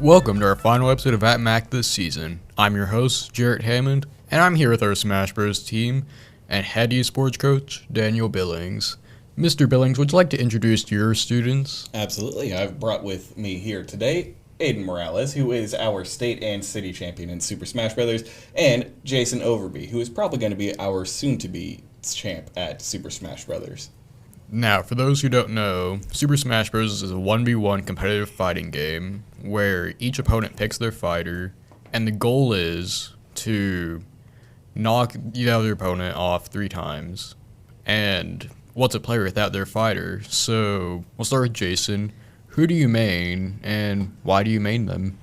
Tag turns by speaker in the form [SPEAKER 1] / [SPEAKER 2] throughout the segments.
[SPEAKER 1] Welcome to our final episode of At Mac this season. I'm your host, Jarret Hammond, and I'm here with our Smash Bros. Team and head eSports coach, Daniel Billings. Mr. Billings, would you like to introduce your students?
[SPEAKER 2] Absolutely. I've brought with me here today Aiden Morales, who is our state and city champion in Super Smash Bros., and Jason Overby, who is probably going to be our soon-to-be champ at Super Smash Bros.
[SPEAKER 1] Now, for those who don't know, Super Smash Bros. Is a 1v1 competitive fighting game where each opponent picks their fighter, and the goal is to knock the other opponent off 3 times. And what's a player without their fighter? So, we'll start with Jason. Who do you main, and why do you main them?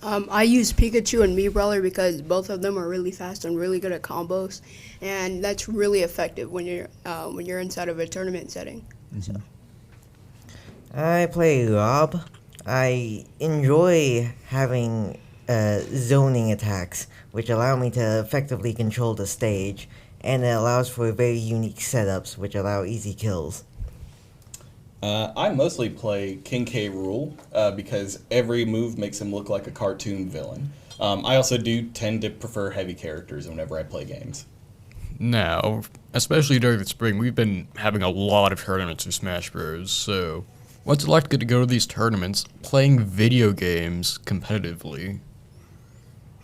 [SPEAKER 3] I use Pikachu and Brawler because both of them are really fast and really good at combos, and that's really effective when you're inside of a tournament setting.
[SPEAKER 4] Mm-hmm. I play Rob. I enjoy having zoning attacks, which allow me to effectively control the stage, and it allows for very unique setups, which allow easy kills.
[SPEAKER 2] I mostly play King K. Rool because every move makes him look like a cartoon villain. I also do tend to prefer heavy characters whenever I play games.
[SPEAKER 1] Now, especially during the spring, we've been having a lot of tournaments of Smash Bros. So, what's it like to go to these tournaments playing video games competitively?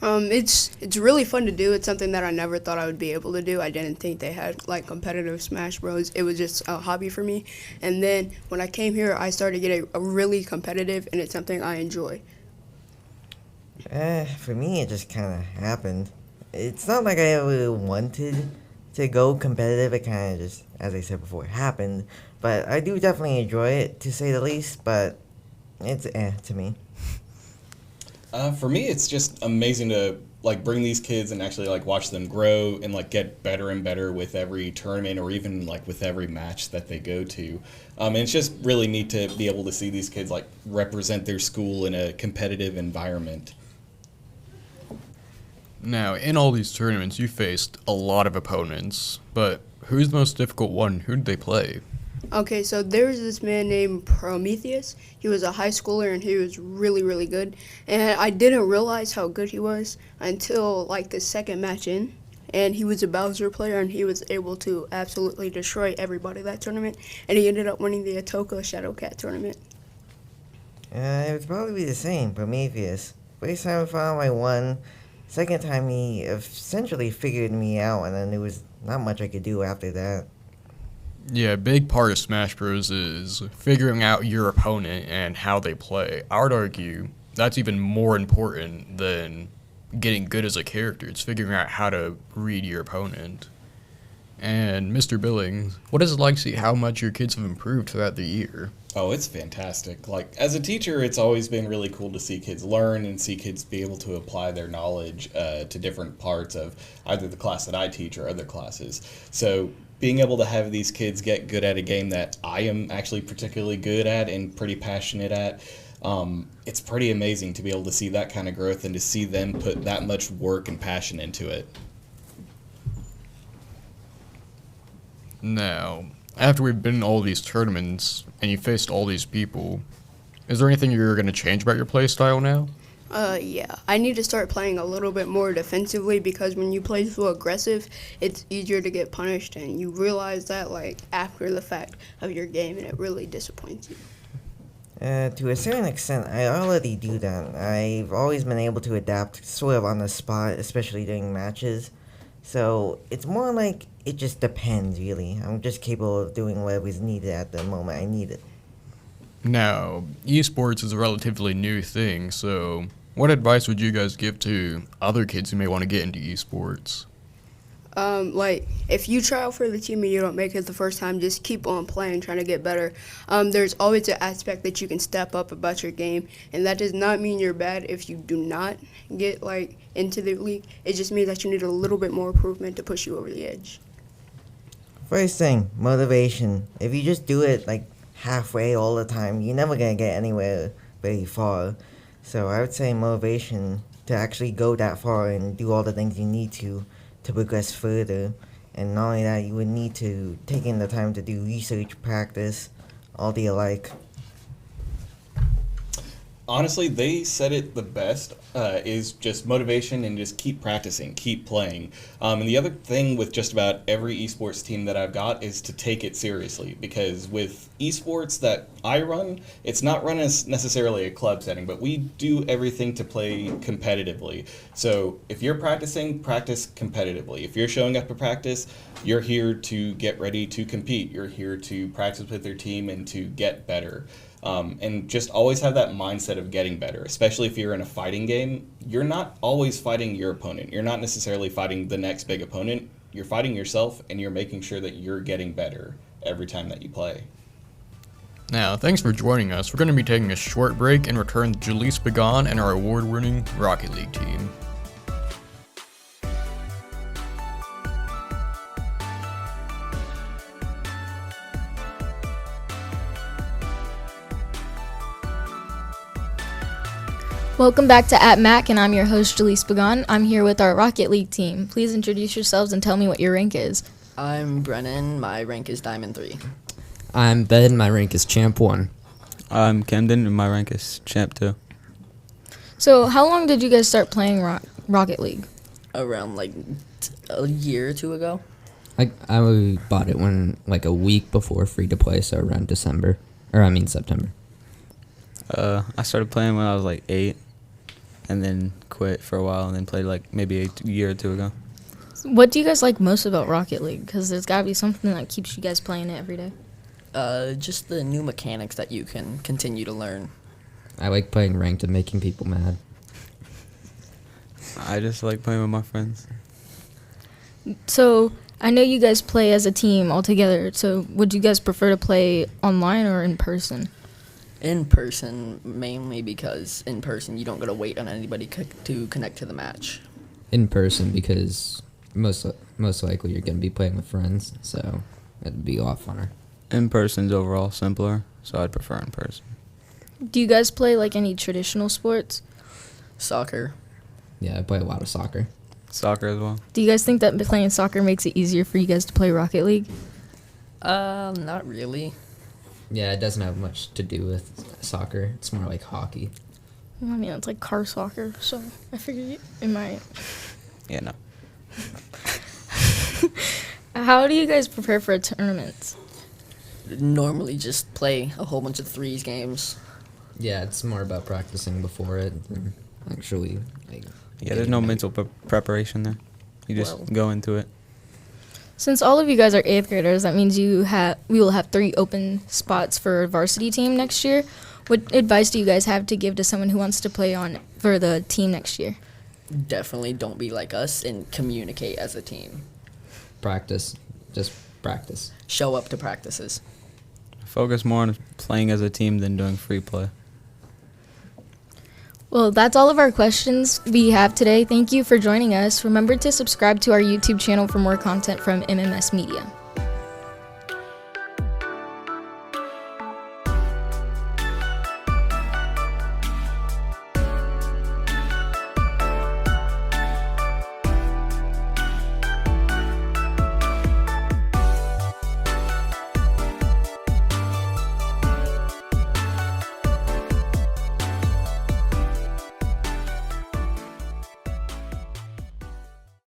[SPEAKER 3] It's really fun to do. It's something that I never thought I would be able to do. I didn't think they had like competitive Smash Bros. It was just a hobby for me. And then when I came here, I started getting a really competitive, and it's something I enjoy.
[SPEAKER 4] For me, it just kind of happened. It's not like I ever wanted to go competitive. It kind of just, as I said before, happened. But I do definitely enjoy it, to say the least. But it's to me.
[SPEAKER 2] For me, it's just amazing to bring these kids and actually watch them grow and get better and better with every tournament or even with every match that they go to. And it's just really neat to be able to see these kids represent their school in a competitive environment.
[SPEAKER 1] Now, in all these tournaments, you faced a lot of opponents, but who's the most difficult one? Who did they play?
[SPEAKER 3] Okay, so there's this man named Prometheus. He was a high schooler, and he was really, really good. And I didn't realize how good he was until, the second match in. And he was a Bowser player, and he was able to absolutely destroy everybody that tournament. And he ended up winning the Atoka Shadowcat tournament.
[SPEAKER 4] It would probably be the same, Prometheus. First time I won. Second time he essentially figured me out, and then there was not much I could do after that.
[SPEAKER 1] Yeah, a big part of Smash Bros. Is figuring out your opponent and how they play. I would argue that's even more important than getting good as a character. It's figuring out how to read your opponent. And Mr. Billings, what is it like to see how much your kids have improved throughout the year?
[SPEAKER 2] Oh, it's fantastic. As a teacher, it's always been really cool to see kids learn and see kids be able to apply their knowledge to different parts of either the class that I teach or other classes. So being able to have these kids get good at a game that I am actually particularly good at and pretty passionate at, it's pretty amazing to be able to see that kind of growth and to see them put that much work and passion into it.
[SPEAKER 1] Now, after we've been in all these tournaments and you faced all these people, is there anything you're going to change about your play style now?
[SPEAKER 3] Yeah. I need to start playing a little bit more defensively because when you play so aggressive, it's easier to get punished, and you realize that, after the fact of your game, and it really disappoints you.
[SPEAKER 4] To a certain extent, I already do that. I've always been able to adapt sort of on the spot, especially during matches. So it's more like it just depends, really. I'm just capable of doing whatever's needed at the moment I need it.
[SPEAKER 1] Now, eSports is a relatively new thing, so what advice would you guys give to other kids who may want to get into eSports?
[SPEAKER 3] If you try out for the team and you don't make it the first time, just keep on playing, trying to get better. There's always an aspect that you can step up about your game, and that does not mean you're bad if you do not get, into the league. It just means that you need a little bit more improvement to push you over the edge.
[SPEAKER 4] First thing, motivation. If you just do it, halfway all the time, you're never going to get anywhere very far. So I would say motivation to actually go that far and do all the things you need to progress further. And not only that, you would need to take in the time to do research, practice, all the alike.
[SPEAKER 2] Honestly, they said it the best, is just motivation and just keep practicing, keep playing. And the other thing with just about every esports team that I've got is to take it seriously, because with esports that I run, it's not run as necessarily a club setting, but we do everything to play competitively. So if you're practicing, practice competitively. If you're showing up to practice, you're here to get ready to compete. You're here to practice with your team and to get better. And just always have that mindset of getting better, especially if you're in a fighting game. You're not always fighting your opponent. You're not necessarily fighting the next big opponent. You're fighting yourself, and you're making sure that you're getting better every time that you play.
[SPEAKER 1] Now, thanks for joining us. We're going to be taking a short break and return to Jalise, Bhagan and our award-winning Rocket League team.
[SPEAKER 5] Welcome back to At Mac, and I'm your host, Jalise Bhagan. I'm here with our Rocket League team. Please introduce yourselves and tell me what your rank is.
[SPEAKER 6] I'm Brennan. My rank is Diamond 3.
[SPEAKER 7] I'm Ben. My rank is Champ 1.
[SPEAKER 8] I'm Camdin, and my rank is Champ 2.
[SPEAKER 5] So, how long did you guys start playing Rocket League?
[SPEAKER 6] Around a year or two ago.
[SPEAKER 7] I bought it when a week before free to play, so around September.
[SPEAKER 8] I started playing when I was 8, and then quit for a while, and then played maybe a year or two ago.
[SPEAKER 5] What do you guys like most about Rocket League? Because there's got to be something that keeps you guys playing it every day.
[SPEAKER 6] Just the new mechanics that you can continue to learn.
[SPEAKER 7] I like playing ranked and making people mad.
[SPEAKER 8] I just like playing with my friends.
[SPEAKER 5] So, I know you guys play as a team all together, so would you guys prefer to play online or in person?
[SPEAKER 6] In person, mainly because in person you don't got to wait on anybody to connect to the match.
[SPEAKER 7] In person, because most likely you're going to be playing with friends, so it'd be a lot funner.
[SPEAKER 8] In person's overall simpler, so I'd prefer in person.
[SPEAKER 5] Do you guys play any traditional sports?
[SPEAKER 6] Soccer.
[SPEAKER 7] Yeah, I play a lot of soccer.
[SPEAKER 8] Soccer as well.
[SPEAKER 5] Do you guys think that playing soccer makes it easier for you guys to play Rocket League?
[SPEAKER 6] Not really.
[SPEAKER 7] Yeah, it doesn't have much to do with soccer. It's more like hockey.
[SPEAKER 5] I mean, it's like car soccer, so I figured it might.
[SPEAKER 8] Yeah, no.
[SPEAKER 5] How do you guys prepare for tournaments?
[SPEAKER 6] Normally just play a whole bunch of threes games.
[SPEAKER 7] Yeah, it's more about practicing before it than actually
[SPEAKER 8] Yeah, there's no mental preparation there. You just go into it.
[SPEAKER 5] Since all of you guys are 8th graders, that means we will have 3 open spots for a varsity team next year. What advice do you guys have to give to someone who wants to play for the team next year?
[SPEAKER 6] Definitely don't be like us and communicate as a team.
[SPEAKER 7] Practice. Just practice.
[SPEAKER 6] Show up to practices.
[SPEAKER 8] Focus more on playing as a team than doing free play.
[SPEAKER 5] Well, that's all of our questions we have today. Thank you for joining us. Remember to subscribe to our YouTube channel for more content from MMS Media.